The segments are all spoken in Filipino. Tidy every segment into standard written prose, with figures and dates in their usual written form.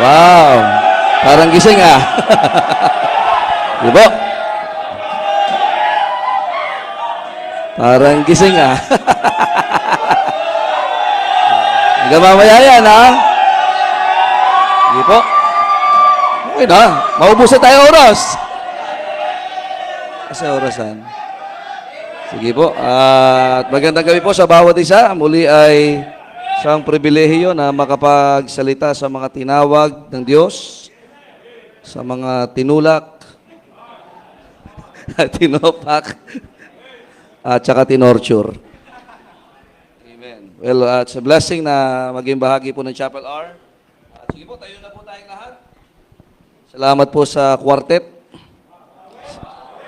Wow! Parang gising ah. Di ba? Parang gising ah. Hanggang mamaya yan ha. Di po. Okay na. Maubusan tayo oras. Kasi orasan. Sige po. At magandang gabi po sa bawat isa. Muli ay isang pribilehiyo na makapagsalita sa mga tinawag ng Diyos, sa mga tinulak, tinopak, at saka tinorture. Amen. Well, it's a blessing na maging bahagi po ng Chapel R. Sige po, tayo na po tayong lahat. Salamat po sa quartet.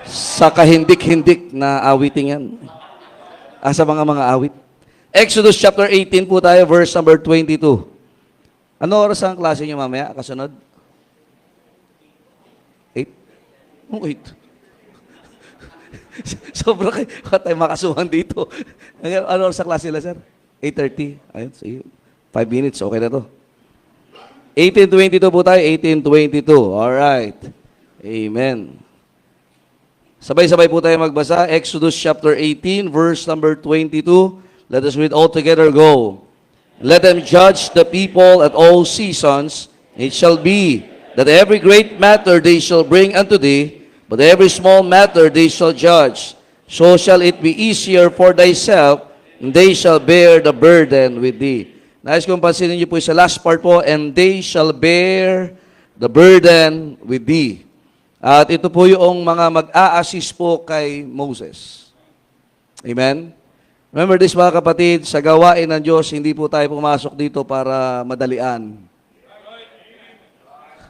Sa kahindik-hindik na awiting yan. Sa mga awit. Exodus chapter 18 po tayo, verse number 22. Ano oras ang klase niyo mamaya? Kasunod? 8? Oh, 8. Sobra kayo. Baka tayo makasuhan dito. Ano oras ang klase nila, sir? 8:30. Ayun, sige. 5 minutes, okay na to. 18:22 po tayo, 18:22. Alright. Amen. Sabay-sabay po tayo magbasa. Exodus chapter 18, verse number 22. Let us read all together. Go. Let them judge the people at all seasons. It shall be that every great matter they shall bring unto thee, but every small matter they shall judge. So shall it be easier for thyself, and they shall bear the burden with thee. Nais kong pansinin niyo po sa last part po, and they shall bear the burden with thee. At ito po yung mga mag-a-assist po kay Moses. Amen? Remember this mga kapatid, sa gawain ng Diyos, hindi po tayo pumasok dito para madalian.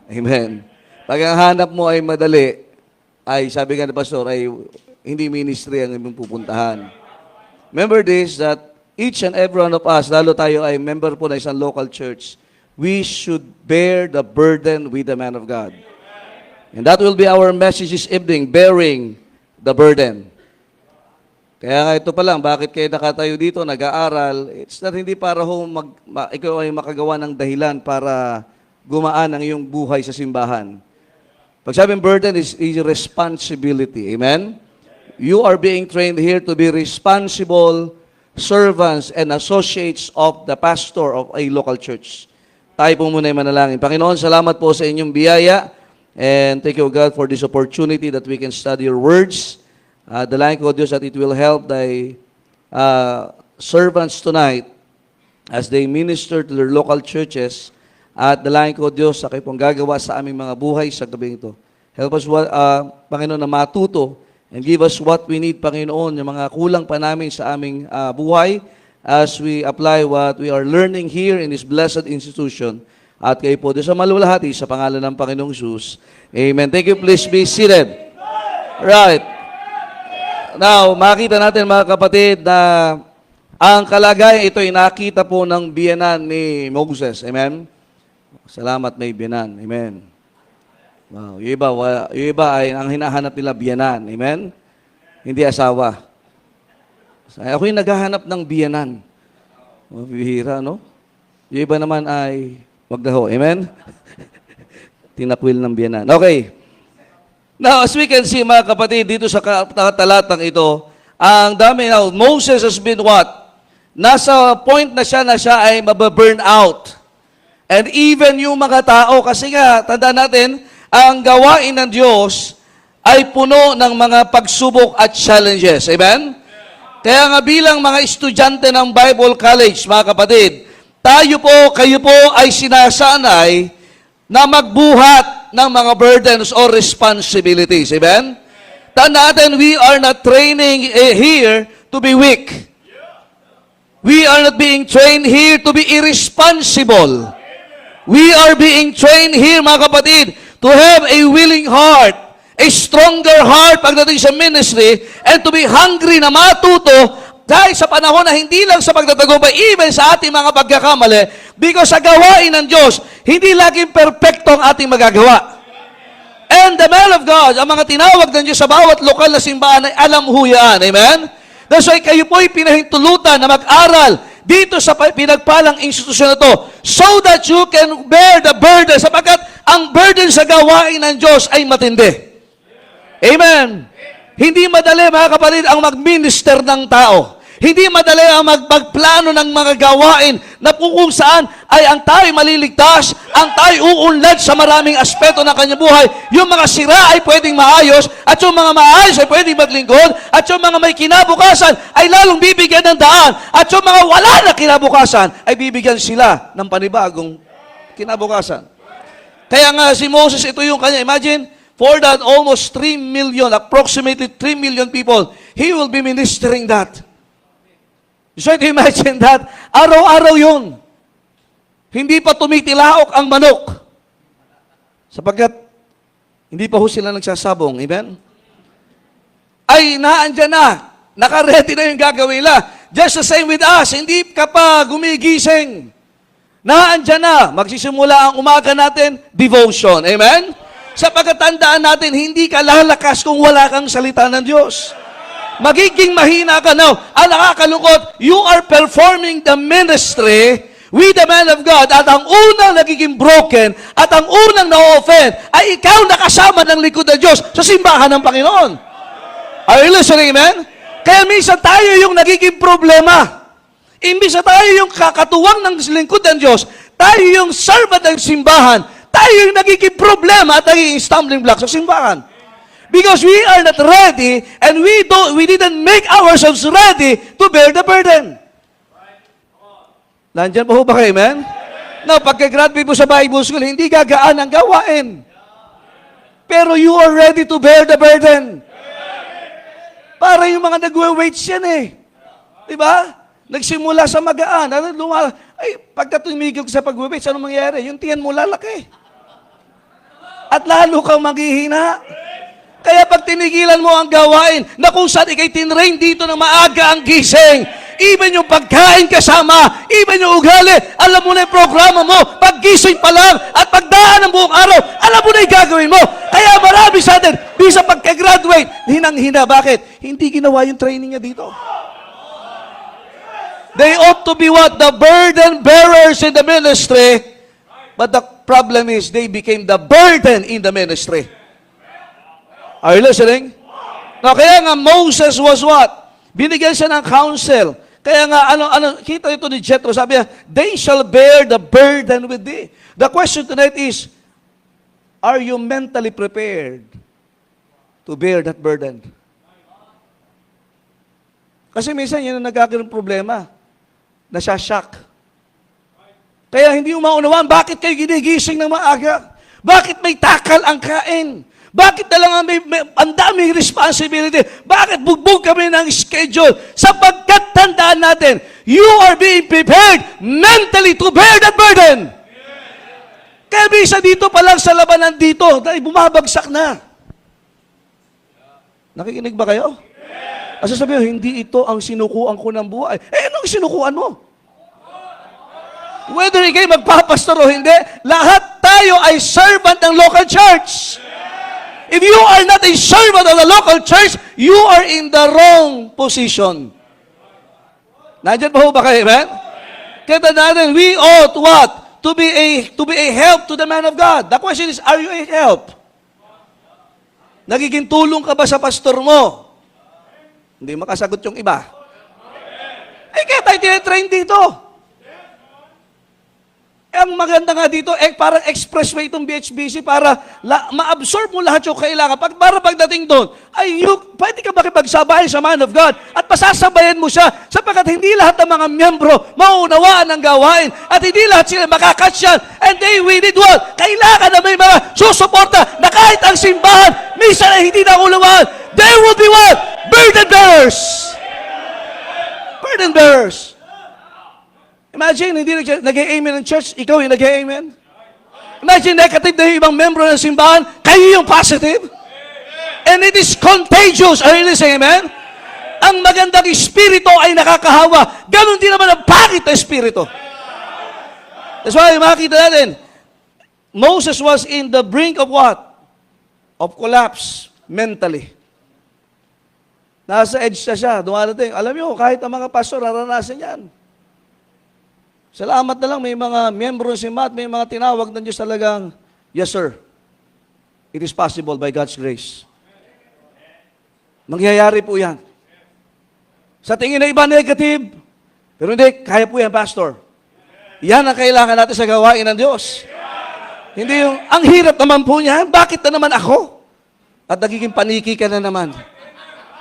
Amen. Pag ang hanap mo ay madali, ay sabi nga ni Pastor, ay hindi ministry ang imong pupuntahan. Remember this, that each and every one of us, lalo tayo ay member po ng isang local church, we should bear the burden with the man of God. And that will be our message this evening, bearing the burden. Kaya nga ito pa lang, bakit kayo nakatayo dito, nag-aaral, it's not hindi para ikaw ay makagawa ng dahilan para gumaan ang iyong buhay sa simbahan. Pag sabing burden is responsibility. Amen? You are being trained here to be responsible servants and associates of the pastor of a local church. Tayo po muna ay manalangin. Panginoon, salamat po sa inyong biyaya. And thank you, God, for this opportunity that we can study your words. Dalangin ko, Diyos, that it will help thy servants tonight as they minister to their local churches. At dalangin ko, Diyos, sa kayo pong gagawa sa aming mga buhay sa gabing ito. Help us, Panginoon, na matuto and give us what we need, Panginoon, yung mga kulang pa namin sa aming buhay as we apply what we are learning here in this blessed institution. At kayo po, Diyos, sa malulahati, sa pangalan ng Panginoong Jesus. Amen. Thank you. Please be seated. Right. Now, makita natin mga kapatid na ang kalagayan ito ay nakita po ng biyenan ni Moses. Amen. Salamat, may biyenan. Amen. Wow. Yung iba ay ang hinahanap nila biyenan. Amen. Hindi asawa. Ako yung naghahanap ng biyenan. Bihira, no? Yung iba naman ay wag na ho. Amen? Tinakwil ng biyanan. Okay. Now, as we can see, mga kapatid, dito sa talatang ito, ang dami now, Moses has been what? Nasa point na siya ay mababurn out. And even yung mga tao, kasi nga, tandaan natin, ang gawain ng Diyos ay puno ng mga pagsubok at challenges. Amen? Kaya nga bilang mga estudyante ng Bible College, mga kapatid, kayo po ay sinasanay na magbuhat ng mga burdens or responsibilities. Amen? Tandaan natin, we are not training here to be weak. We are not being trained here to be irresponsible. We are being trained here, mga kapatid, to have a willing heart, a stronger heart pagdating sa ministry, and to be hungry na matuto dahil sa panahon na hindi lang sa pagtatagumpay, even sa ating mga pagkakamali, because sa gawain ng Diyos, hindi laging perpekto ang ating magagawa. And the man of God, ang mga tinawag ng Diyos sa bawat lokal na simbahan ay alam ho yan. Amen? That's why kayo po ay pinahintulutan na mag-aral dito sa pinagpalang institusyon na to so that you can bear the burden sapagkat ang burden sa gawain ng Diyos ay matindi. Amen. Hindi madali, mga kapatid, ang mag-minister ng tao. Hindi madali ang magplano ng mga gawain na kung saan ay ang tayo maliligtas, ang tayo uunlad sa maraming aspeto ng kanyang buhay. Yung mga sira ay pwedeng maayos, at yung mga maayos ay pwedeng maglingkod, at yung mga may kinabukasan ay lalong bibigyan ng daan, at yung mga wala na kinabukasan ay bibigyan sila ng panibagong kinabukasan. Kaya nga si Moses, ito yung kanya, imagine, for that almost 3 million, approximately 3 million people, he will be ministering that. You try to imagine that. Araw-araw yun. Hindi pa tumitilaok ang manok. Sapagkat hindi pa ho sila nagsasabong. Amen? Ay, naandyan na. Nakaredy na yung gagawin nila. Just the same with us. Hindi ka pa gumigising. Naandyan na. Magsisimula ang umaga natin, devotion. Amen? Sapagkat tandaan natin, hindi ka lalakas kung wala kang salita ng Diyos. Magiging mahina ka now. Ang nakakalungkot, you are performing the ministry with the man of God at ang unang nagiging broken at ang unang na-offend ay ikaw nakasama ng likod ng Diyos sa simbahan ng Panginoon. Are you listening, amen? Kaya minsan tayo yung nagiging problema. Imbis na tayo yung kakatuwang ng lingkod ng Diyos, tayo yung servant ng simbahan, tayo yung nagiging problema at nagiging stumbling block sa simbahan. Because we are not ready and we didn't make ourselves ready to bear the burden. Nandiyan po ba kayo, amen? Now, pagka-graduate mo sa Bible School, hindi gagaan ang gawain. Pero you are ready to bear the burden. Para yung mga nagwe-weights yan eh. Diba? Nagsimula sa magaan. Ay, pagka tumigil ka sa pag-weights, anong mangyayari? Yung tiyan mo lalaki. At lalo kang maghihina. Kaya pag tinigilan mo ang gawain na kung saan ikay tinrain dito na maaga ang gising, even yung pagkain kasama, even yung ugali, alam mo na yung programa mo, paggising pa lang at pagdaan ng buong araw, alam mo na yung gagawin mo. Kaya marami sa atin, bisa pagka-graduate, hinang-hina. Bakit? Hindi ginawa yung training niya dito. They ought to be what? The burden bearers in the ministry, but the problem is they became the burden in the ministry. Are you listening? Now, kaya nga Moses was what? Binigyan siya ng counsel. Kaya nga, kita ito ni Jethro, sabi niya, they shall bear the burden with thee. The question tonight is, are you mentally prepared to bear that burden? Kasi minsan yan ang nagkakaroon problema. Nasya-shock. Kaya hindi mo maunawaan, bakit kayo ginigising ng maaga? Bakit may takal ang kain? Bakit na lang ang daming responsibility? Bakit bugbog kami ng schedule? Sapagkat tandaan natin, you are being prepared mentally to bear that burden. Kaya bisa dito pa lang sa labanan dito, dahil bumabagsak na. Nakikinig ba kayo? Asa sabihin, hindi ito ang sinukuan ko ng buhay. Anong sinukuan mo? Whether ikay magpapastor o hindi, lahat tayo ay servant ng local church. If you are not a servant of the local church, you are in the wrong position. Nandiyan pa ho ba kayo, amen? Kaya natin, we ought what? To be a help to the man of God. The question is, are you a help? Nagiging tulong ka ba sa pastor mo? Hindi makasagot yung iba. Kaya tayo tinatrain dito. Ang maganda nga dito, parang expressway itong BHBC para ma-absorb mo lahat yung kailangan. Para pagdating doon, pwede ka makipagsabay sa man of God at pasasabayan mo siya sapagkat hindi lahat ng mga miyembro maunawaan ang gawain at hindi lahat sila makakatyan. And we need what? Kailangan na may mga susuporta na kahit ang simbahan, minsan ay hindi na unawaan. There will be what? Burden bearers. Burden bearers. Imagine, hindi nag-amen ng church, ikaw yung nag-amen. Imagine, negative na yung ibang membro ng simbahan, kayo yung positive. And it is contagious. Are you listening, amen? Ang magandang espiritu ay nakakahawa. Ganon din naman ang pangit na espiritu. That's why, makikita natin, Moses was in the brink of what? Of collapse, mentally. Nasa edge na siya, dumarating. Alam niyo, kahit ang mga pastor, naranasan yan. Salamat na lang, may mga miyembro si Matt, may mga tinawag ng Diyos talagang, yes sir, it is possible by God's grace. Mangyayari po yan. Sa tingin na iba negative, pero hindi, kaya po yan, Pastor. Yan ang kailangan natin sa gawain ng Diyos. Hindi yung, ang hirap naman po niyan, bakit na naman ako? At nagiging paniki ka na naman.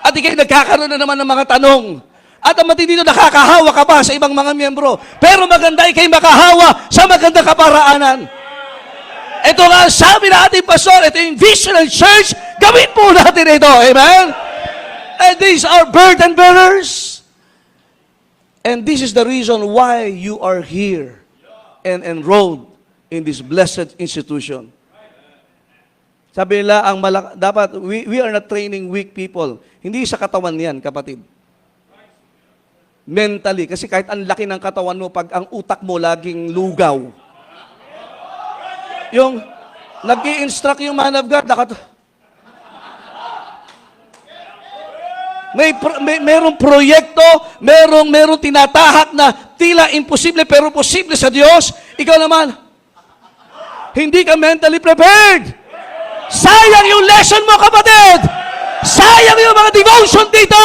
At ikay nagkakaroon na naman ng mga tanong. At ang matindi doon, nakakahawa ka pa sa ibang mga miyembro. Pero maganda ikay makahawa sa magandang kaparaanan. Ito nga, sabi na ating pastor, ito yung vision ng church, gawin po natin ito. Amen? And these are burden bearers. And this is the reason why you are here and enrolled in this blessed institution. Sabi nila, dapat, we are not training weak people. Hindi sa katawan yan, kapatid. Mentally. Kasi kahit ang laki ng katawan mo, pag ang utak mo laging lugaw. Yung, nag-i-instruct yung man of God, merong proyekto, merong tinatahak na tila imposible, pero posible sa Diyos. Ikaw naman, hindi ka mentally prepared. Sayang yung lesson mo, kapatid. Sayang yung mga devotion dito.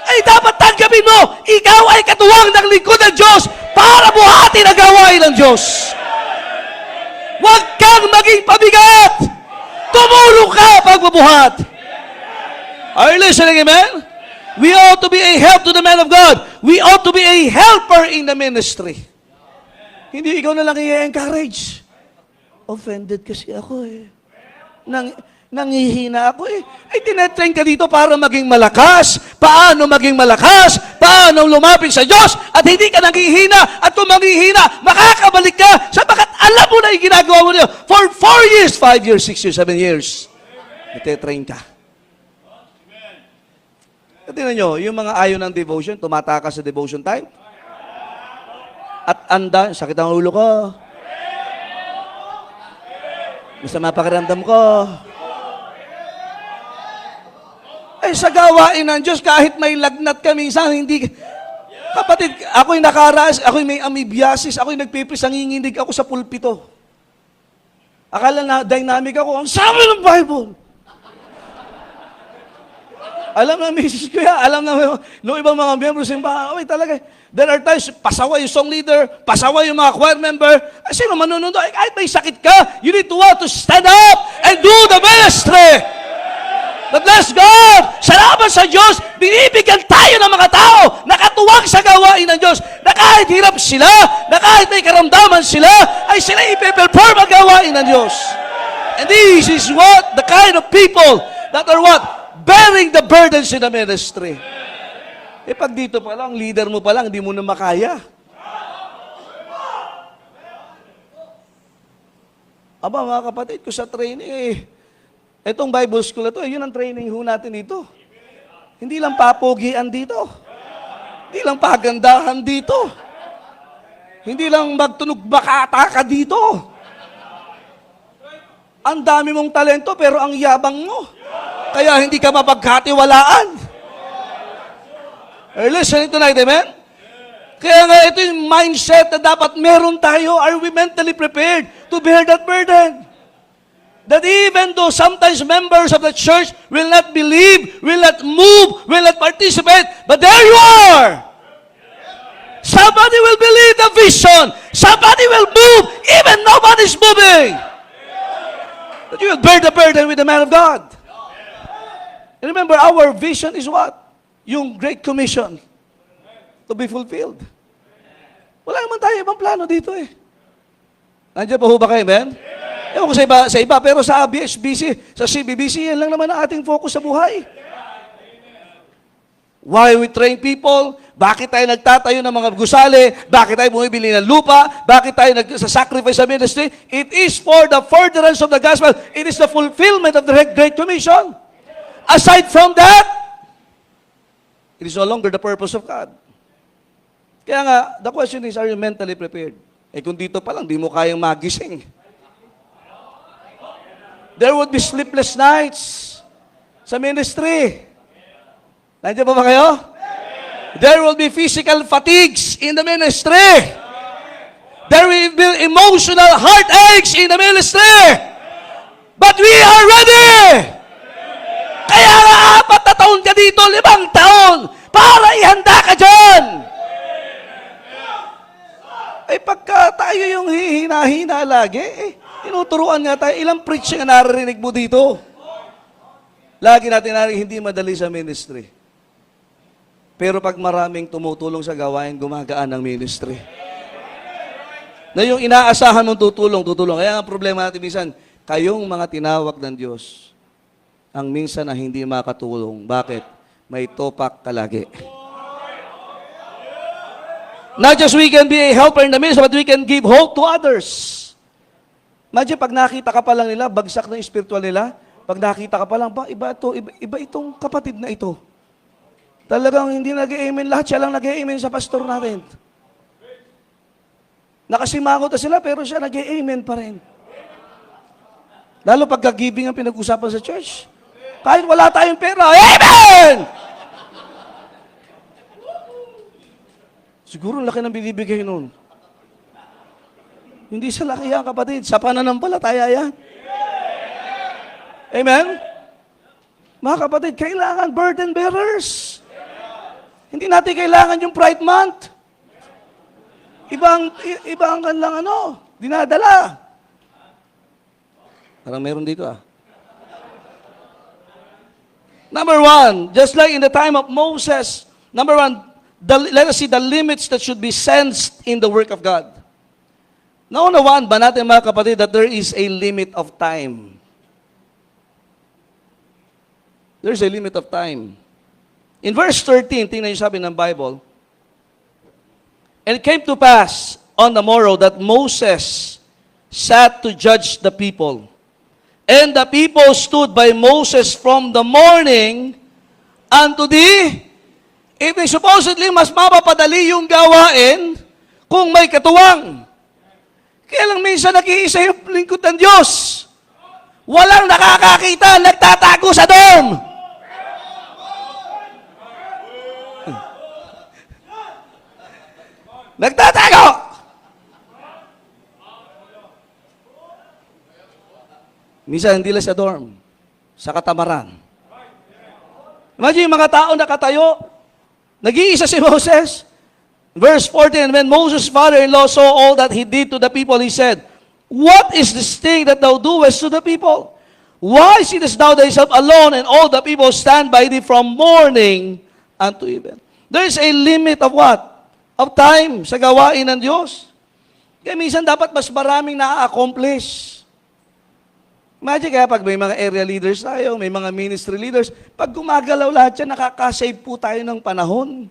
Ay dapat tanggapin mo, ikaw ay katuwang ng lingkod ng Diyos para buhatin ang gawain ng Diyos. Huwag kang maging pabigat. Tumulong ka pagbubuhat. Are you listening, amen? We ought to be a help to the man of God. We ought to be a helper in the ministry. Hindi ikaw na lang i-encourage. Offended kasi ako eh. Nangihina ako eh. Ay, tinetrain ka dito para maging malakas. Paano maging malakas? Paano lumapit sa Diyos? At hindi ka nanghihina. At kung manghihina, makakabalik ka sapagat alam mo na yung ginagawa mo niyo. For 4 years, 5 years, 6 years, 7 years. Itetrain ka. At tingnan nyo, yung mga ayaw ng devotion, tumatakas sa devotion time. At sakit ang ulo ko. Masama pakiramdam ko. Eh, sa gawain ng Diyos, kahit may lagnat ka minsan, hindi... Kapatid, ako'y nakaraas, ako'y may amoebiasis, ako'y nagpipris, nanginginig ako sa pulpito. Akala na dynamic ako, ang sabi ng Bible. Alam na, Mrs. Kuya, alam na, no ibang mga members ng bahay, talaga, there are times, pasaway yung song leader, pasaway yung mga choir member, ay, sino manunundo? Ay, kahit may sakit ka, you need to want to stand up and do the ministry. But bless God, salamat sa Diyos, binibigyan tayo ng mga tao nakatuwang sa gawain ng Diyos, na kahit hirap sila, na kahit may karamdaman sila, ay sila ipe-perform ang gawain ng Diyos. And this is what, the kind of people that are what? Bearing the burdens in the ministry. Eh pag dito pa lang, leader mo pa lang, hindi mo na makaya. Aba mga kapatid, ko sa training etong Bible school na to, yun ang training ho natin dito. Hindi lang papogian dito. Hindi lang pagandahan dito. Hindi lang magtunog bakata ka dito. Ang dami mong talento pero ang yabang mo. Kaya hindi ka mapagkatiwalaan. Are you listening tonight, amen? Kaya nga ito yung mindset na dapat meron tayo. Are we mentally prepared to bear that burden? That even though sometimes members of the church will not believe, will not move, will not participate, but there you are. Somebody will believe the vision. Somebody will move, even nobody's moving. But you will bear the burden with the man of God. And remember, our vision is what? Yung Great Commission to be fulfilled. Wala naman tayo ibang plano dito eh. Nandiyan pa ho ba kayo, man? Ewan ko sa iba, pero sa BSBC, sa CBBC, yan lang naman ang ating focus sa buhay. Why we train people? Bakit tayo nagtatayo ng mga gusali? Bakit tayo bumibili ng lupa? Bakit tayo nagsasacrifice sa ministry? It is for the furtherance of the gospel. It is the fulfillment of the Great Commission. Aside from that, it is no longer the purpose of God. Kaya nga, the question is, are you mentally prepared? Eh kung dito pa lang, di mo kayang magising. There would be sleepless nights sa ministry. Nandiyan ba kayo? There will be physical fatigues in the ministry. There will be emotional heartaches in the ministry. But we are ready. Kaya nga 4 na taon ka dito, 5 taon, para ihanda ka dyan. Ay pagka tayo yung hihina-hina lagi, tinuturuan nga tayo, ilang preaching na naririnig mo dito. Lagi natin narinig, hindi madali sa ministry. Pero pag maraming tumutulong sa gawain, gumagaan ang ministry. Na yung inaasahan mong tutulong. Kaya ang problema natin minsan, kayong mga tinawag ng Diyos, ang minsan na hindi makatulong. Bakit? May topak ka lagi. Not just we can be a helper in the ministry, but we can give hope to others. Imagine, pag nakita ka pa lang nila, bagsak na yung spiritual nila, pag nakita ka pa lang, iba itong kapatid na ito. Talagang hindi nag-amen lahat, siya lang nag-amen sa pastor natin. Nakasimangot na sila, pero siya nag-amen pa rin. Lalo pagka-giving ang pinag-usapan sa church. Kahit wala tayong pera, amen! Siguro laki ng binibigay nun. Hindi sa laki yan, kapatid. Sa pananampalataya yan. Amen? Mga kapatid, kailangan burden bearers. Hindi natin kailangan yung Pride Month. Ibang lang dinadala. Parang meron dito Number 1, just like in the time of Moses, number 1, let us see the limits that should be sensed in the work of God. Naunawaan ba natin mga kapatid that there is a limit of time? There's a limit of time. In verse 13, tingnan niyo sabi ng Bible, and it came to pass on the morrow that Moses sat to judge the people. And the people stood by Moses from the morning unto the evening. Supposedly, mas mapapadali yung gawain kung may katuwang. Kaya lang minsan nag-iisa yung lingkod ng Diyos. Walang nakakakita, nagtatago sa dome. Nagtatago! Minsan hindi lang sa dorm, sa katamaran. Imagine yung mga tao nakatayo, nag-iisa si Moses. Verse 14, and when Moses' father-in-law saw all that he did to the people, he said, what is this thing that thou doest to the people? Why sittest thou thyself alone, and all the people stand by thee from morning unto even? There is a limit of what? Of time sa gawain ng Diyos. Kaya minsan dapat mas maraming na-accomplish. Imagine kaya pag may mga area leaders tayo, may mga ministry leaders, pag gumagalaw lahat yan, nakakasave po tayo ng panahon.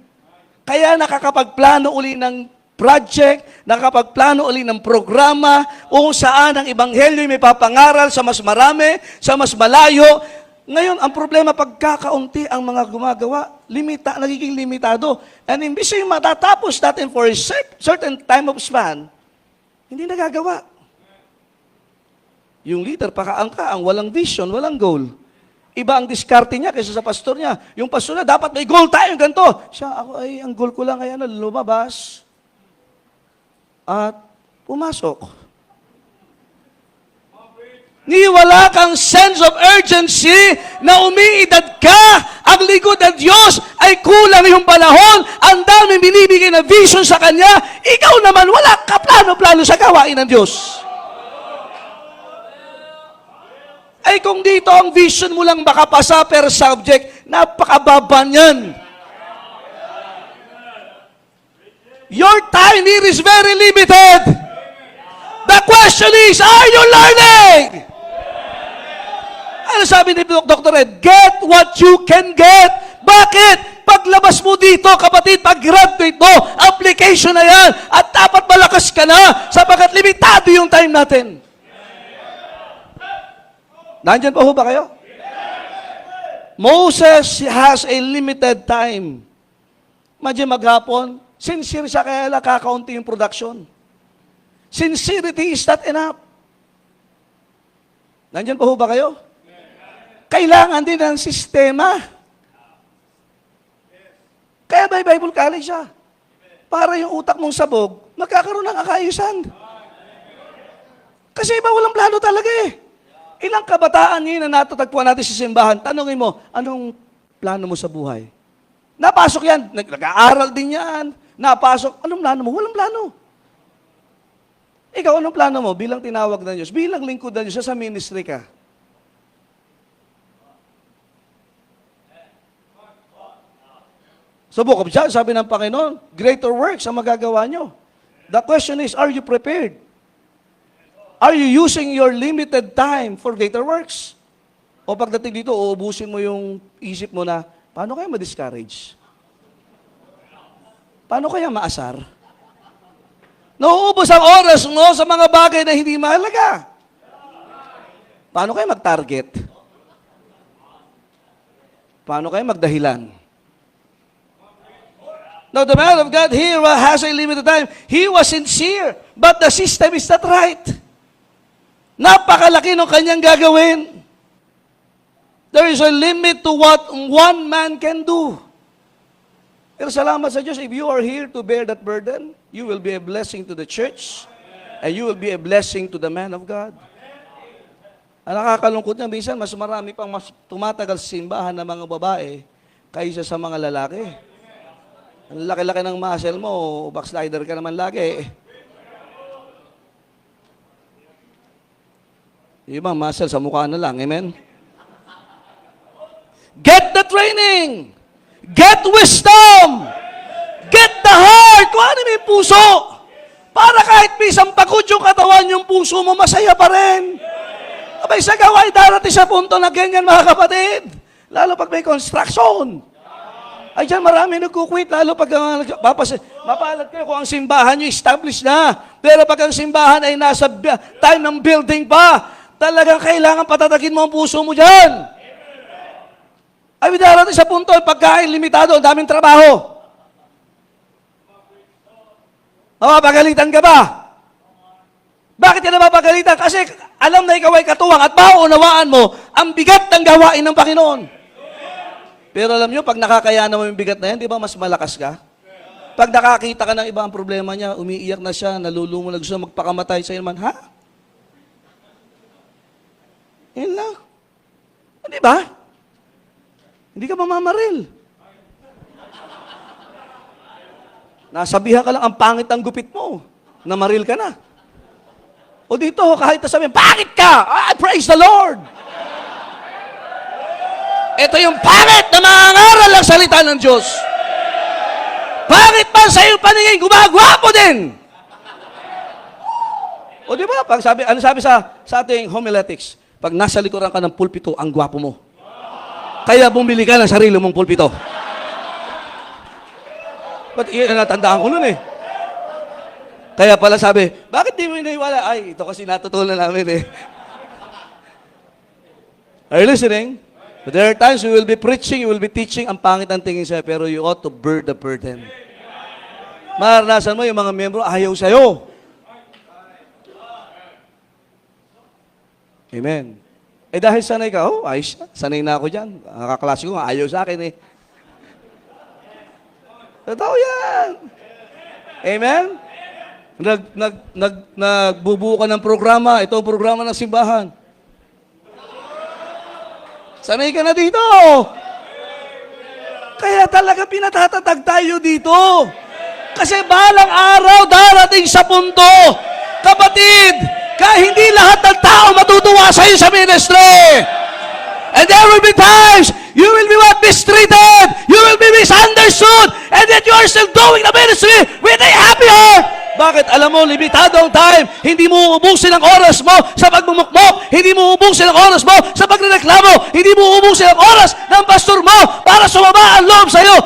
Kaya nakakapagplano uli ng project, nakakapagplano uli ng programa, kung saan ang ebanghelyo may papangaral sa mas marami, sa mas malayo. Ngayon, ang problema, pagkakaunti ang mga gumagawa, nagiging limitado. And imbis yung matatapos natin for a certain time of span, hindi nagagawa. Yung leader, pakaangka, ang walang vision, walang goal. Iba ang diskarte niya kaysa sa pastor niya. Yung pastor niya, dapat may goal tayo, ganito. Siya, ang goal ko lang ay lumabas at pumasok. Ni wala kang sense of urgency na umiidad ka, ang lingkod ng Diyos ay kulang yung panahon, ang dami binibigay na vision sa Kanya, ikaw naman wala ka plano-plano sa gawain ng Diyos. Ay kung dito ang vision mo lang makapasa per subject, napakababa niyan. Your time here is very limited. The question is, are you learning? Ano sabi ni Dr. Ed? Get what you can get. Bakit? Paglabas mo dito, kapatid, pag-graduate mo, application na yan, at dapat malakas ka na, sapagkat limitado yung time natin. Nandyan pa ho ba kayo? Moses has a limited time. Imagine maghapon, sincere siya kaya lang kakaunti yung production. Sincerity is not enough. Nandyan pa ho ba kayo? Kailangan din ng sistema. Kaya may Bible college siya. Para yung utak mong sabog, magkakaroon ng akaayusan. Kasi iba walang plano talaga eh. Ilang kabataan ngayon na natatagpuan natin sa simbahan, tanongin mo, anong plano mo sa buhay? Napasok yan, nag-aaral din yan, napasok, anong plano mo? Walang plano. Ikaw, anong plano mo bilang tinawag ng Diyos? Bilang lingkod ng Diyos, sa ministry ka. Sa Book of John, sabi ng Panginoon, greater works ang magagawa nyo. The question is, are you prepared? Are you using your limited time for greater works? O pagdating dito, uubusin mo yung isip mo na, paano kaya ma-discourage? Paano kaya maasar? Nauubos ang oras mo sa mga bagay na hindi mahalaga. Paano kaya mag-target? Paano kaya magdahilan? Now, the man of God here has a limited time. He was sincere, but the system is not right. Napakalaki ng kanyang gagawin. There is a limit to what one man can do. Pero salamat sa Diyos, if you are here to bear that burden, you will be a blessing to the church, and you will be a blessing to the man of God. Ang nakakalungkot niya, minsan, mas marami pang mas tumatagal sa simbahan ng mga babae kaysa sa mga lalaki. Ang laki-laki ng muscle mo, backslider ka naman lagi. Yung mga muscle sa mukha na lang, amen? Get the training! Get wisdom! Get the heart! Kung ano may puso! Para kahit pisang pagod yung katawan, yung puso mo, masaya pa rin. Abay, sa gawain darating sa punto na ganyan, mga kapatid. Lalo pag may construction. Ay, dyan marami nagkukwit, lalo pag mapalad kayo kung ang simbahan nyo established na. Pero pag ang simbahan ay nasa time ng building pa, talagang kailangan patatagin mo ang puso mo dyan. Ay, darating sa punto, pagkain limitado, ang daming trabaho. Mapapagalitan ka ba? Bakit ka napapagalitan? Kasi alam na ikaw ay katuwang at mauunawaan mo ang bigat ng gawain ng Panginoon. Pero alam nyo, pag nakakayanan mo yung bigat na yan, di ba mas malakas ka? Pag nakakita ka ng iba ang problema niya, umiiyak na siya, nalulungo na gusto magpakamatay sa'yo naman, ha? Yan lang. Di ba? Hindi ka mamamaril. Nasabihan ka lang, ang pangit ang gupit mo. Namaril ka na. O dito, kahit nasabihin, pangit ka! Ah, praise the Lord! Ito yung pangit na mangangaral ang salita ng Diyos. Pangit man sa iyong paningin, gumagwapo din. O di ba? Ano sabi sa ating homiletics? Pag nasa likuran ka ng pulpito, ang gwapo mo. Kaya bumili ka ng sarili mong pulpito. Ba't iyan na natandaan ko nun eh. Kaya pala sabi, bakit di mo iniwala? Ay, ito kasi natutunan namin eh. Are you listening? But there are times you will be preaching, you will be teaching, ang pangit ang tingin sa'yo, pero you ought to bear the burden. Maranasan mo yung mga miyembro, ayaw sa'yo. Amen. Eh dahil sanay ka, oh, ayos, sanay na ako dyan. Ang kaklase ko, ayaw sa akin eh. Totoo yan. Amen? Nagbubuo ka ng programa, ito ang programa ng simbahan. Sanay ka na dito. Kaya talaga pinatatatag tayo dito. Kasi balang araw darating sa punto, kapatid, kaya hindi lahat ng tao matutuwa sa iyo sa ministry. And there will be times you will be mistreated, you will be misunderstood, and yet you are still doing the ministry with a happy heart. Bakit? Alam mo, limitado ang time. Hindi mo uubusin ang oras mo sa pagmumukmok. Hindi mo uubusin ang oras mo sa pagreklamo. Hindi mo uubusin ang oras ng pastor mo para sumama ang loob sa iyo.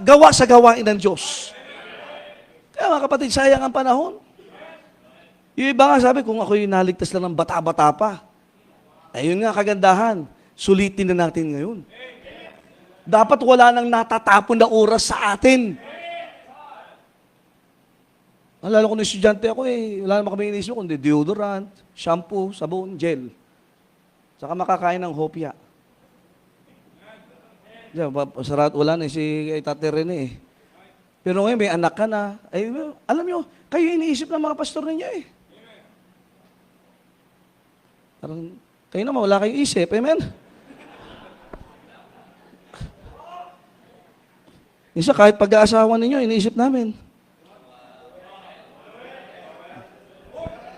Gawa sa gawain ng Diyos. Kaya mga kapatid, sayang ang panahon. Yung iba nga sabi, kung ako'y naligtas lang ng bata-bata pa. Ayun nga, kagandahan. Sulitin na natin ngayon. Dapat wala nang natatapon na oras sa atin. Lalo kung estudyante ako wala naman kami inisip kundi deodorant, shampoo, sabon, gel. Saka makakain ng hopya. Diyan, wala na si Tate Rene eh. Pero ngayon may anak ka na. Ay, alam nyo, kayo iniisip ng mga pastor ninyo eh. Parang, kayo naman, wala kayong isip. Amen? Isa, kahit pag-aasawa ninyo, iniisip namin.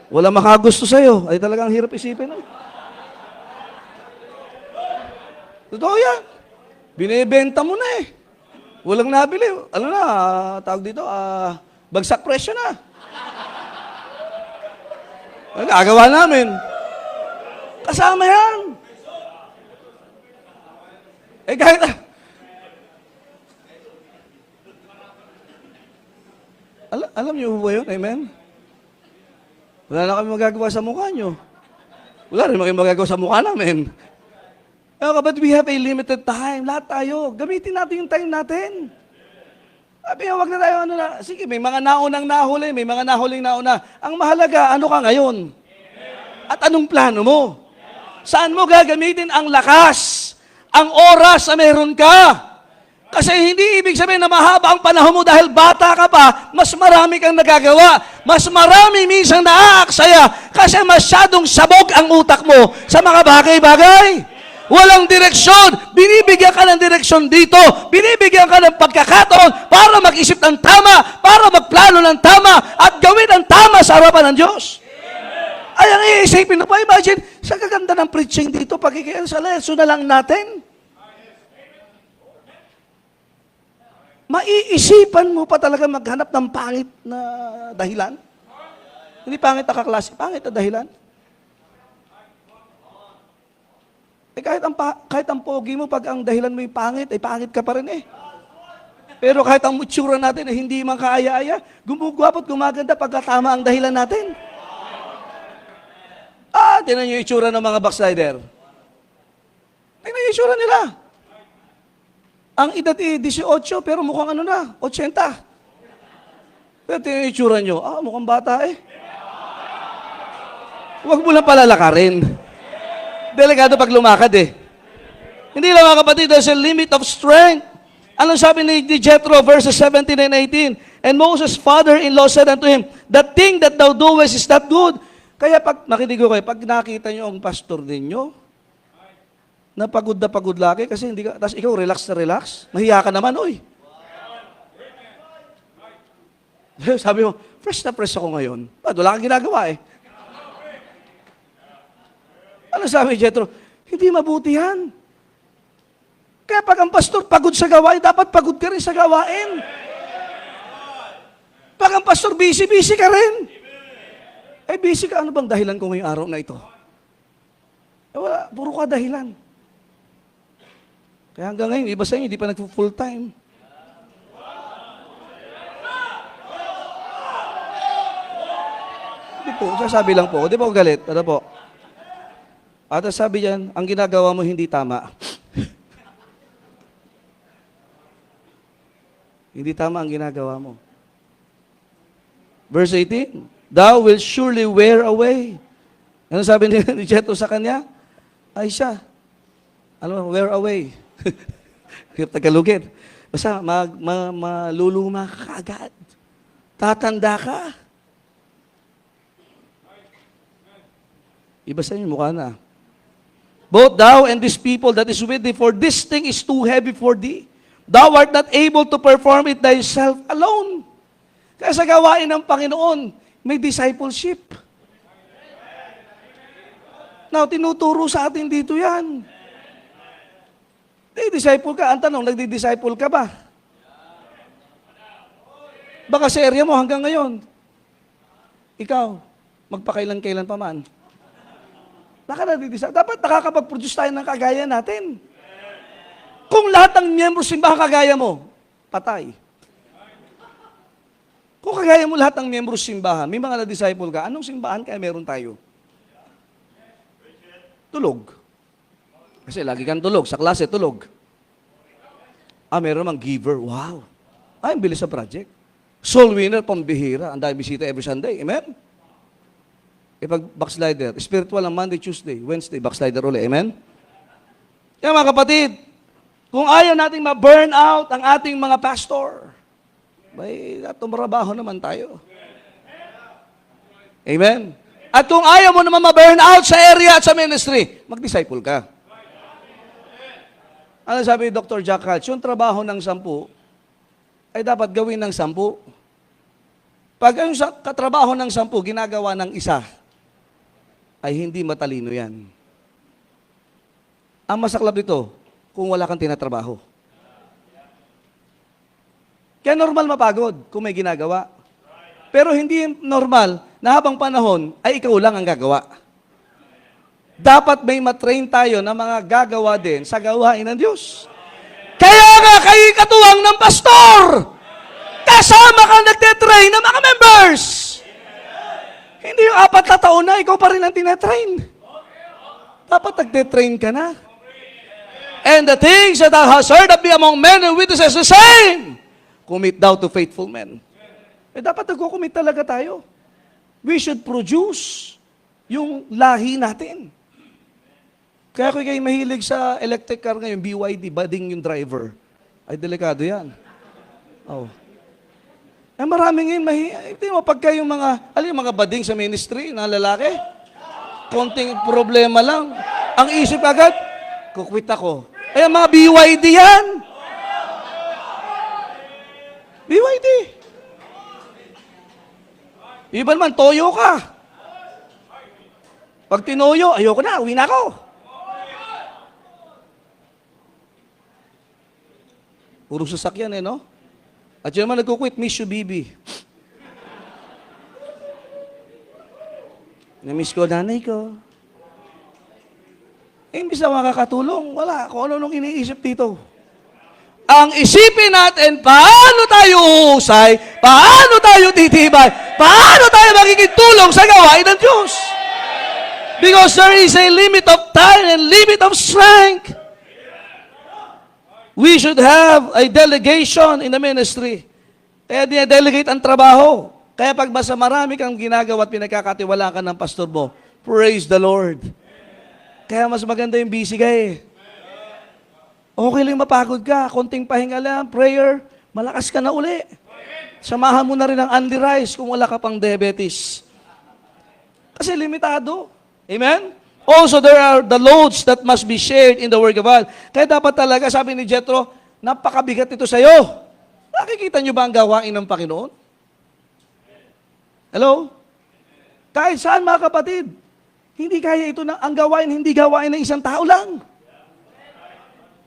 Wala makagusto sa'yo. Ay talagang hirap isipin. No? Totoo yan. Binibenta mo na eh. Walang nabili. Ano na, tawag dito, bagsak presyo na. Ang gagawa namin. Kasama yan. Eh kahit, alam niyo ba yun? Amen? Wala na kami magagawa sa mukha nyo. Wala rin kami magagawa sa mukha namin. But we have a limited time. Lahat tayo. Gamitin natin yung time natin. Sabi nga, wag na tayo, sige, may mga naunang nahuli, may mga nahuling nauna. Ang mahalaga, ano ka ngayon? At anong plano mo? Saan mo gagamitin ang lakas, ang oras na meron ka? Kasi hindi ibig sabihin na mahaba ang panahon mo dahil bata ka pa, mas marami kang nagagawa. Mas marami minsan naaaksaya kasi masyadong sabog ang utak mo sa mga bagay-bagay. Walang direksyon. Binibigyan ka ng direksyon dito. Binibigyan ka ng pagkakataon para mag-isip ng tama, para magplano ng tama, at gawin ang tama sa harapan ng Diyos. Ay, ang iisipin na pa, imagine, sa kaganda ng preaching dito, pagkikian sa lesson na lang natin. Maiisipan mo pa talaga maghanap ng pangit na dahilan? Hindi pangit na kaklase, pangit na dahilan. Eh kahit ang pogi mo, pag ang dahilan mo yung pangit, ay pangit ka pa rin eh. Pero kahit ang mutsura natin ay hindi man kaaya-aya, gumugwapo at gumaganda pagkatama ang dahilan natin. Tinan yung itsura ng mga backslider. Tingnan yung itsura nila. Ang edad ay 18, pero mukhang 80. Pero tingnan yung itsura nyo, mukhang bata eh. Huwag mo lang palalakarin. Delikado pag lumakad eh. Hindi lang mga kapatid, there's a limit of strength. Anong sabi ni Jethro, verses 17 and 18? And Moses' father-in-law said unto him, the thing that thou doest is not good. Kaya nakinig ko kayo, pag nakita nyo ang pastor ninyo, na pagod lagi, kasi hindi ka, tapos ikaw relax na relax, mahiya ka naman, oy. Sabi mo, fresh na fresh ako ngayon. Wala kang ginagawa eh. Ano sabi ni Jethro? Hindi mabuti yan. Kaya pag ang pastor pagod sa gawain, dapat pagod ka rin sa gawain. Pag ang pastor busy ka rin. Eh busy ka, ano bang dahilan ko ngayong araw na ito? Eh wala, puro ka dahilan. Kaya hanggang ngayon, iba sa inyo, hindi pa nag-full time. Hindi po, sasabi lang po. Di ba ako galit? Ano po? At sabi diyan, ang ginagawa mo hindi tama. Hindi tama ang ginagawa mo. Verse 18, thou will surely wear away. Ano sabi ni Jethro sa kanya? Ay siya. Ano, wear away. Hirap Tagalogin. Basta maluluma ka agad. Tatanda ka. Iba sa inyo, mukha na. Both thou and this people that is with thee, for this thing is too heavy for thee. Thou art not able to perform it thyself alone. Kaya sa gawain ng Panginoon, may discipleship. Now, tinuturo sa atin dito yan. Disciple ka. Ang tanong, nagdi-disciple ka ba? Baka sa area mo hanggang ngayon, ikaw, magpakailan-kailan pa man. Dapat nakakapag-produce tayo ng kagaya natin. Kung lahat ng miyembro simbahan kagaya mo, patay. Kung kagaya mo lahat ng miyembro simbahan, may mga na-disciple ka, anong simbahan kaya meron tayo? Tulog. Kasi lagi kang tulog. Sa klase, tulog. Meron mang giver. Wow. Ang bilis sa project. Soul winner, pambihira. Ang dahil bisita every Sunday. Amen? Pag backslider, spiritual ang Monday, Tuesday, Wednesday, backslider ulit. Amen? Kaya mga kapatid, kung ayaw nating ma-burn out ang ating mga pastor, may tumrabaho naman tayo. Amen? At kung ayaw mo naman ma-burn out sa area at sa ministry, mag-disciple ka. Ano sabi ni Dr. Jack Hatch? Yung trabaho ng 10 ay dapat gawin ng 10. Pag ang katrabaho ng 10 ginagawa ng isa, ay hindi matalino yan. Ang masaklap dito, kung wala kang tinatrabaho. Kaya normal mapagod kung may ginagawa. Pero hindi normal na habang panahon ay ikaw lang ang gagawa. Dapat may matrain tayo na mga gagawa din sa gawain ng Diyos. Kaya nga kayo katuwang ng pastor. Kasama ka nagtitrain ng mga members. Hindi yung 4 na taon na, ikaw pa rin ang tinatrain. Dapat nagtitrain ka na. And the things that thou hast heard of me among men and witnesses, the same, commit thou to faithful men. Dapat nagkukumit talaga tayo. We should produce yung lahi natin. Kaya kung kayo mahilig sa electric car ngayon, BYD, bading yung driver, ay delikado yan. Oh. Maraming ngayon, hindi mo pagka yung mga bading sa ministry na lalaki, konting problema lang, ang isip agad, kukwit ako. Ay, mga BYD yan. BYD. Iba naman, toyo ka. Pag tinoyo, ayoko na, uwi na ako. Puro sasakyan no? At yun naman nagkukwit, miss you, Bibi. Namiss ko nanay ko. Imbis na makakatulong, wala. Kung ano nung iniisip dito. Ang isipin natin, paano tayo uhusay, paano tayo titibay, paano tayo magiging tulong sa gawain ng Diyos. Because there is a limit of time and limit of strength. We should have a delegation in the ministry. Kaya delegate ang trabaho. Kaya pag basta marami kang ginagawa at pinagkakatiwalaan ka ng pastor mo, praise the Lord. Kaya mas maganda yung busy ka eh. Okay lang mapagod ka, konting pahinga lang, prayer, malakas ka na uli. Samahan mo na rin ang Andy Rice kung wala ka pang diabetes. Kasi limitado. Amen? Also, there are the loads that must be shared in the work of God. Kaya dapat talaga, sabi ni Jethro, napakabigat ito sa'yo. Nakikita nyo ba ang gawain ng Panginoon? Hello? Kahit saan mga kapatid, hindi kaya ito ang gawain, hindi gawain ng isang tao lang.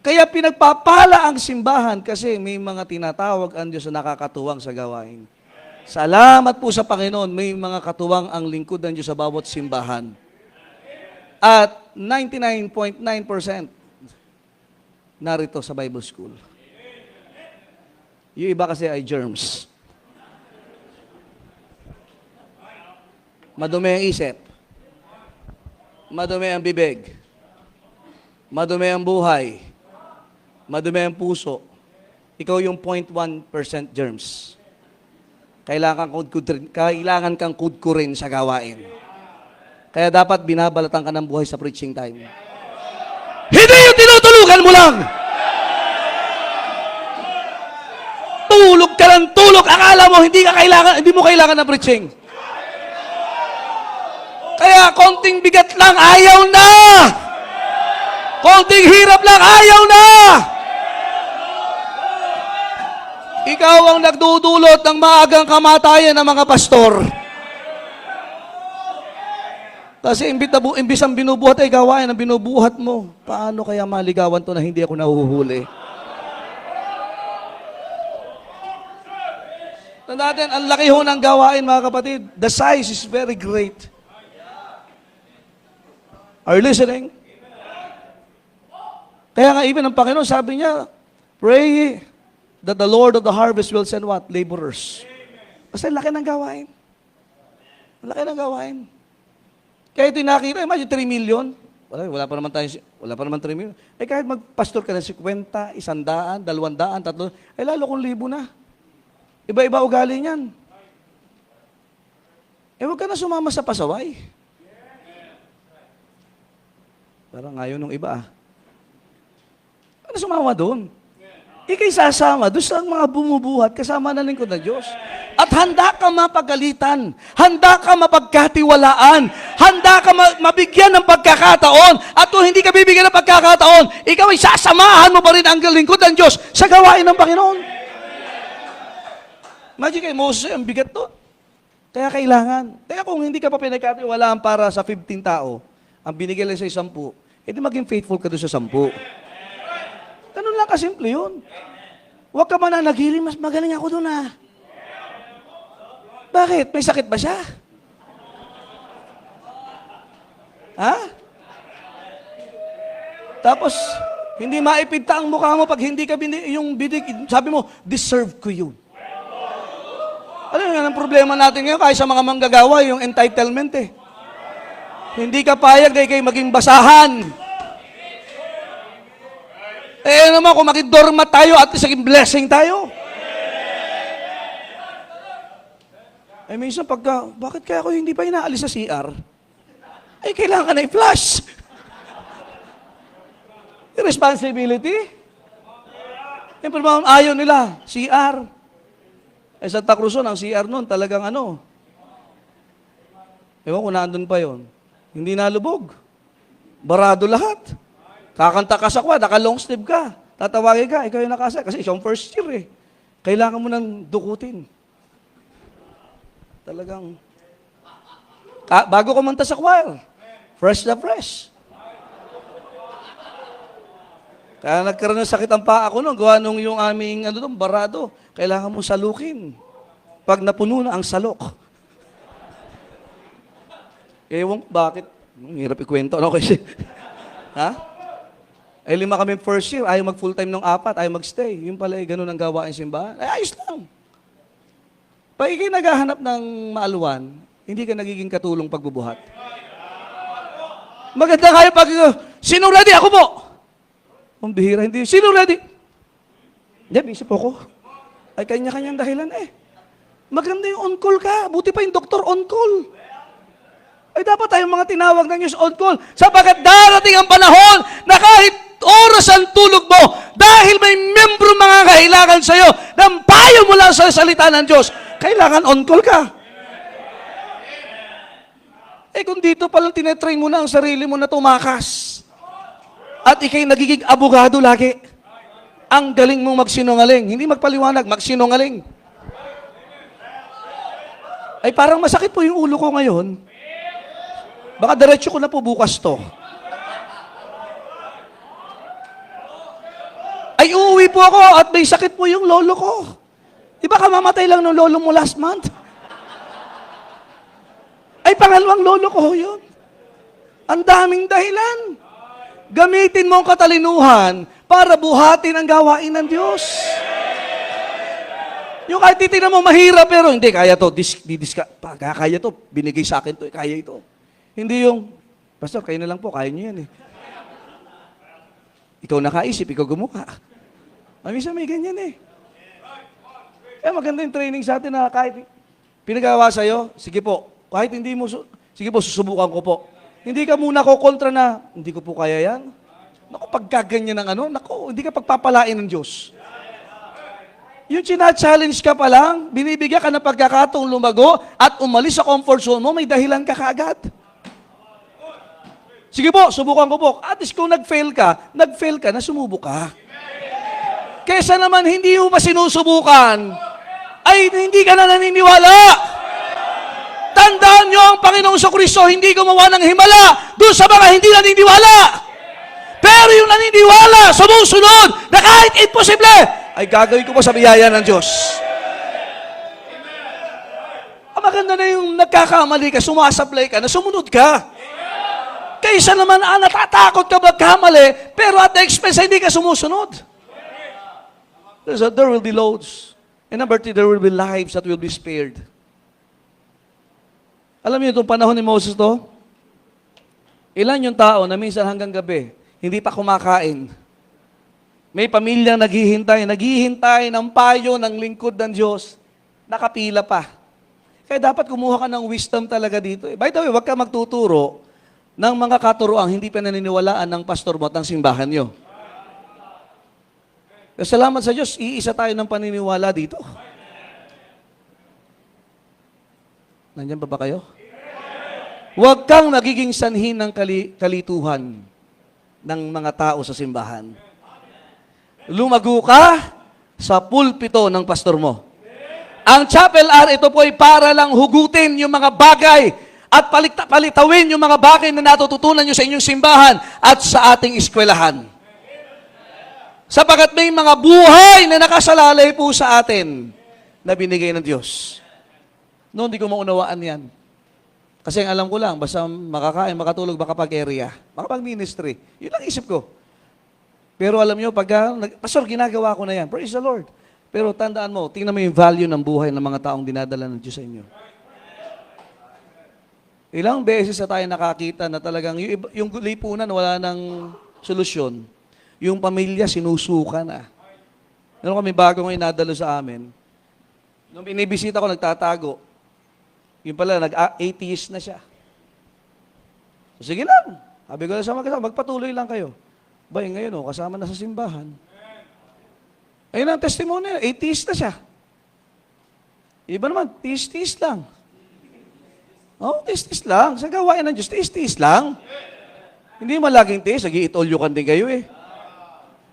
Kaya pinagpapala ang simbahan kasi may mga tinatawag ang Diyos na nakakatuwang sa gawain. Salamat po sa Panginoon, may mga katuwang ang lingkod ng Diyos sa bawat simbahan. At 99.9% narito sa Bible School. Yung iba kasi ay germs. Madumi ang isip. Madumi ang bibig. Madumi ang buhay. Madumi ang puso. Ikaw yung 0.1% germs. Kailangan kang kudkurin sa gawain. Kaya dapat binabalatan ka ng buhay sa preaching time. Hindi yung tinutulugan mo lang! Tulog ka ng tulog. Akala mo hindi mo kailangan ng preaching. Kaya konting bigat lang, ayaw na! Konting hirap lang, ayaw na! Ikaw ang nagdudulot ng maagang kamatayan ng mga pastor. Kasi imbis ang binubuhat ay gawain ang binubuhat mo. Paano kaya maligawan to na hindi ako nahuhuli? Tandaan natin, ang laki ho ng gawain mga kapatid. The size is very great. Are you listening? Kaya nga even ang Panginoon sabi niya, pray that the Lord of the harvest will send what? Laborers. Kasi laki ng gawain. Laki ng gawain. Kaya ito nakita, imagine 3 million. Wala pa naman 3 million. Eh kahit magpastor ka ng 50, 100, 200, 300, eh lalo kung 1,000 na. Iba-iba ugali niyan. Eh huwag ka na sumama sa pasaway. Parang ngayon ng iba Ano sumama doon? ikay sasama doon sa mga bumubuhat kasama ng lingkod ng Diyos. At handa ka mapagalitan, handa ka mapagkatiwalaan, handa ka mabigyan ng pagkakataon. At kung hindi ka bibigyan ng pagkakataon, ikaw ay sasamahan mo pa rin ang lingkod ng Diyos sa gawain ng Panginoon. Imagine kay Moses, ang bigat to. Kaya kailangan. Kaya kung hindi ka pa pinagkatiwalaan para sa 15 tao, ang binigay lang sa 10, edi maging faithful ka doon sa 10. Ganun lang kasimple yun. Huwag ka mananagiling, mas magaling ako doon ah. Bakit? May sakit ba siya? Ha? Tapos, hindi maipinta ang mukha mo pag hindi ka yung binig, sabi mo, deserve ko yun. Ano yung ang problema natin ngayon, kahit sa mga manggagawa, yung entitlement eh. Hindi ka payag na ikay maging basahan. Eh naman, kung makidorma tayo at isang blessing tayo. Eh minsan bakit kaya ako hindi pa inaalis sa CR? Eh kailangan ka na i-flush. Responsibility. Yung problema, ayaw nila, CR. Eh Santa Cruzon, ang CR nun, talagang ewan ko nandun pa yon. Hindi nalubog. Barado lahat. Kakanta ka sa quad, naka-long sleeve ka. Tatawagin ka, ikaw yung nakasa. Kasi isang first year eh. Kailangan mo nang dukutin. Talagang, bago kumanta sa choir, fresh na fresh. Kaya nagkaroon ng sakit ang paa ko nung gawa nung yung aming barado. Kailangan mo salukin. Pag napuno na ang salok. Ewan bakit. Hirap ikwento. Ano kasi? Ha? Eh 5 kami first year, ayaw mag full time ng 4, ayaw mag-stay. Yung pala ganun ang gawain simbahan. Ay, ayos lang. Pag ikay naghahanap ng maaluan, hindi ka nagiging katulong pagbubuhat. Maganda kayo pag, sino ready? Ako po. Ang bihira, hindi. Sino ready? Hindi, busy po ako. Ay, kanya-kanyang dahilan eh. Maganda yung on-call ka. Buti pa yung doktor on-call. Ay, dapat tayong mga tinawag ng Diyos on-call. Sapagkat darating ang panahon na kahit oras ang tulog mo, dahil may membro mga kailangan sa'yo, ng payo mo lang sa salita ng Diyos, kailangan on-call ka. Eh kung dito palang tinetrain mo na ang sarili mo na tumakas, at ikay nagiging abogado lagi, ang galing mong magsinungaling, hindi magpaliwanag, magsinungaling. Ay parang masakit po yung ulo ko ngayon. Baka diretso ko na po bukas to. Ay uuwi po ako at may sakit po yung lolo ko. Di ba kamamatay lang ng lolo mo last month? Ay pangalawang lolo ko yun. Ang daming dahilan. Gamitin mo ang katalinuhan para buhatin ang gawain ng Diyos. Yung kahit titignan mo mahirap pero hindi, kaya to, kaya to, binigay sa akin to, kaya ito. Hindi yung, Pastor, kayo na lang po, kaya nyo yan eh. Ikaw nakaisip, ikaw gumawa. Minsan may ganyan eh. Kaya maganda yung training sa atin na kahit pinagawa sa'yo, sige po, kahit hindi mo, sige po, susubukan ko po. Hindi ka muna ko kontra na, hindi ko po kaya yan. Naku, pagkaganyan ng naku, hindi ka pagpapalain ng Diyos. Yung china-challenge ka pa lang, binibigyan ka ng pagkakataong lumago at umalis sa comfort zone mo, may dahilan ka kaagad. Sige po, subukan ko po. At least kung nag-fail ka na sumubok ka. Kesa naman hindi mo pa sinusubukan, ay hindi ka na naniniwala. Tandaan nyo ang Panginoong Kristo, hindi gumawa ng himala doon sa mga hindi naniniwala. Pero yung naniniwala, sumusunod, na kahit imposible, ay gagawin ko po sa biyaya ng Diyos. Ang maganda na yung nagkakamali ka, sumasablay ka, na sumunod ka. Kaysa naman, natatakot ka magkamali, pero at the expense, hindi ka sumusunod. There will be loads. And number 3, there will be lives that will be spared. Alam niyo itong panahon ni Moses to? Ilan yung tao na minsan hanggang gabi, hindi pa kumakain. May pamilyang naghihintay ng payo ng lingkod ng Diyos, nakapila pa. Kaya dapat kumuha ka ng wisdom talaga dito. By the way, huwag ka magtuturo ng mga katuroang hindi pa naniniwalaan ng pastor mo at ng simbahan nyo. Salamat sa Diyos, iisa tayo ng paniniwala dito. Nandyan pa ba kayo? Huwag kang nagiging sanhin ng kalituhan ng mga tao sa simbahan. Lumago ka sa pulpito ng pastor mo. Ang chapel hour, ito po ay para lang hugutin yung mga bagay at palitawin yung mga bagay na natututunan nyo sa inyong simbahan at sa ating eskwelahan. Sapagat may mga buhay na nakasalalay po sa atin na binigay ng Diyos. Noon, hindi ko maunawaan yan. Kasi ang alam ko lang, basta makakain, makatulog, makapag-area, makapag-ministry. Yun lang isip ko. Pero alam nyo, Pastor, ginagawa ko na yan. Praise the Lord. Pero tandaan mo, tingnan mo yung value ng buhay ng mga taong dinadala ng Diyos sa inyo. Ilang beses na tayo nakakita na talagang yung lipunan wala nang solusyon. Yung pamilya sinusuka na. Meron kami bago ngayon nadalo sa amin. Nung binibisita ko, nagtatago. Yung pala, nag-atheist na siya. So, sige lang. Sabi ko na sa mga magpatuloy lang kayo. Bay, ngayon kasama na sa simbahan. Ayun ang testimony, atheist na siya. Iba naman, tiis-tiis lang. Oh, tiis-tiis lang. Sa gawain ng Diyos, tiis-tiis lang. Hindi man laging tiis, nag-i-eat all you can din kayo eh.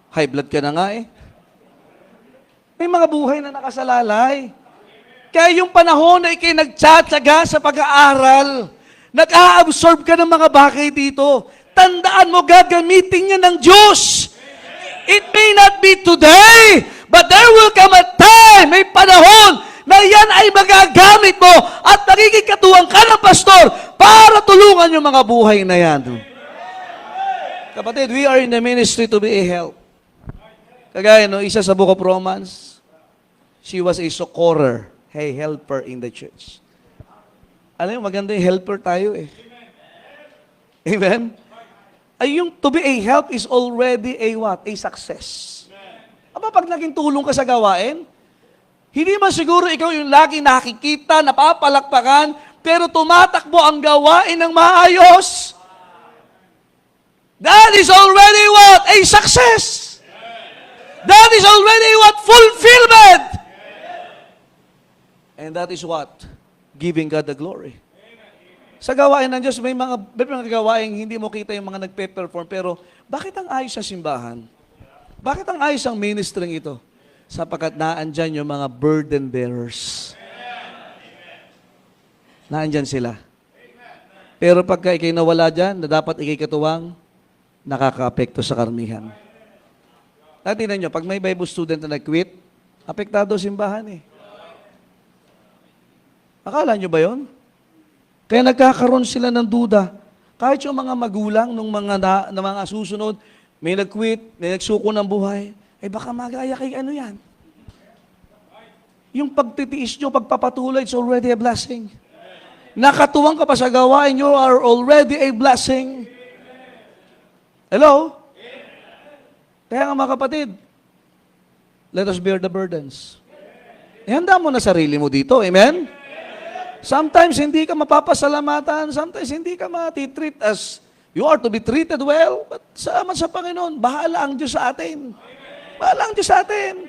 High blood ka na nga eh. May mga buhay na nakasalalay. Kaya yung panahon na ikay nagtsatsaga sa pag-aaral, nag-a-absorb ka ng mga bagay dito, tandaan mo, gagamitin niya ng Diyos. It may not be today, but there will come a time, may panahon, na yan ay magagamit mo at magiging katuwang ka ng pastor para tulungan yung mga buhay na yan. Kapatid, we are in the ministry to be a help. Kagaya, isa sa Book of Romans, she was a succorer, a helper in the church. Alam mo, maganda yung helper tayo eh. Amen? Ay yung to be a help is already a what? A success. Aba, pag naging tulong ka sa gawain, hindi man siguro ikaw yung laging nakikita, napapalakpakan, pero tumatakbo ang gawain ng maayos. That is already what? A success. That is already what? Fulfillment. And that is what? Giving God the glory. Sa gawain ng Diyos, may mga gawain hindi mo kita yung mga nagpe-perform, pero bakit ang ayos sa simbahan? Bakit ang ayos ang ministering ito? Sapagkat naandyan yung mga burden bearers. Naandyan sila. Pero pagka ikay nawala dyan, na dapat ikay katuwang, nakaka-apekto sa karamihan. Tingnan nyo, pag may Bible student na nag-quit, apektado simbahan eh. Akala nyo ba yun? Kaya nagkakaroon sila ng duda. Kahit yung mga magulang ng mga susunod, may nag-quit, may nagsuko ng buhay, baka magaya kay ano yan. Yung pagtitiis nyo, pagpapatuloy, it's already a blessing. Nakatuwang ka pa sa gawain, you are already a blessing. Hello? Kaya nga mga kapatid, let us bear the burdens. Ihanda mo na sarili mo dito, amen? Sometimes hindi ka mapapasalamatan, sometimes hindi ka matitreat as you are to be treated well, but salamat sa Panginoon, bahala ang Diyos sa atin. Bahala ang Diyos sa atin.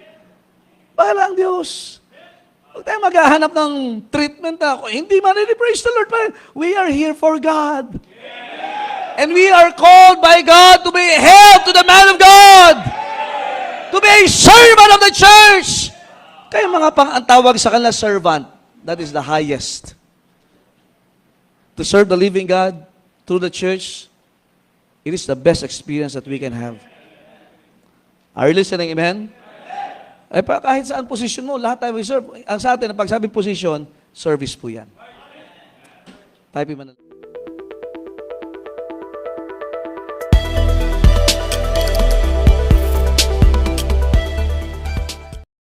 Bahala ang Diyos. Huwag tayo maghahanap ng treatment na, hindi man, praise the Lord, we are here for God. And we are called by God to be a help to the man of God. To be a servant of the church. Kaya mga ang tawag sa kanila servant, that is the highest. To serve the living God through the church, it is the best experience that we can have. Are you listening? Amen? Kahit saan posisyon mo, lahat tayo we serve. Ang sa atin, pag sabi posisyon, service po yan. Type mo na.